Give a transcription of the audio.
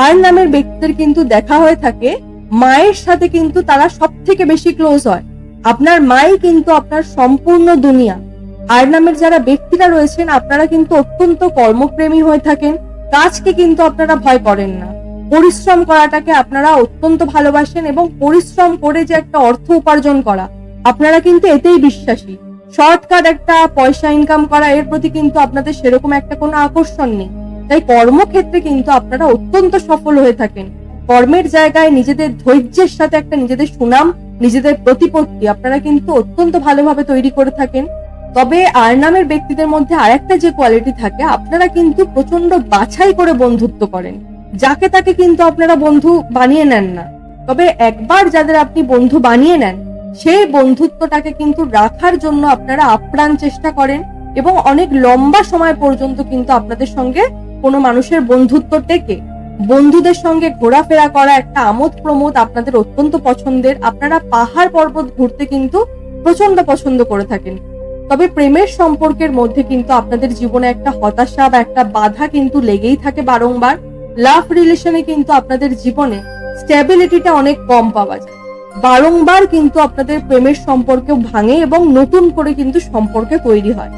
আর নামের ব্যক্তিদের কিন্তু দেখা হয়ে থাকে মায়ের সাথে কিন্তু তারা সব থেকে বেশি ক্লোজ হয়। আপনার মাই কিন্তু আপনার সম্পূর্ণ দুনিয়া। আর নামের যারা ব্যক্তিরা রয়েছেন আপনারা কিন্তু অত্যন্ত কর্মপ্রেমী হয়ে থাকেন। কাজকে কিন্তু আপনারা ভয় করেন না। পরিশ্রম করাটাকে আপনারা অত্যন্ত ভালোবাসেন এবং পরিশ্রম করে যে একটা অর্থ উপার্জন করা আপনারা কিন্তু এতেই বিশ্বাসী। শর্টকাট একটা পয়সা ইনকাম করা এর প্রতি কিন্তু আপনাদের সেরকম একটা কোনো আকর্ষণ নেই। তাই কর্মক্ষেত্রে কিন্তু আপনারা অত্যন্ত সফল হয়ে থাকেন। কর্মের জায়গায় নিজেদের ধৈর্যের সাথে একটা নিজেদের সুনাম, নিজেদের প্রতিপত্তি আপনারা কিন্তু অত্যন্ত ভালোভাবে তৈরি করে থাকেন। তবে আর নামের ব্যক্তিদের মধ্যে আরেকটা যে কোয়ালিটি থাকে, আপনারা কিন্তু প্রচন্ড বাছাই করে বন্ধুত্ব করেন। যাকে তাকে কিন্তু আপনারা বন্ধু বানিয়ে নেন না। তবে একবার যাদের আপনি বন্ধু বানিয়ে নেন সেই বন্ধুত্বটাকে কিন্তু রাখার জন্য আপনারা আপ্রাণ চেষ্টা করেন এবং অনেক লম্বা সময় পর্যন্ত কিন্তু আপনাদের সঙ্গে কোনো মানুষের বন্ধুত্ব টেকে। বন্ধুদের সঙ্গে ঘোরাফেরা করা একটা আমোদ প্রমোদ আপনাদের অত্যন্ত পছন্দের। আপনারা পাহাড় পর্বত ঘুরতে কিন্তু প্রচন্ড পছন্দ করে থাকেন। তবে প্রেমের সম্পর্কের মধ্যে কিন্তু আপনাদের জীবনে একটা হতাশা বা একটা বাধা কিন্তু লেগেই থাকে বারংবার। লাভ রিলেশনে কিন্তু আপনাদের জীবনে স্টেবিলিটিটা অনেক কম পাওয়া যায়। বারংবার কিন্তু আপনাদের প্রেমের সম্পর্ক ভাঙে এবং নতুন করে কিন্তু সম্পর্ক তৈরি হয়।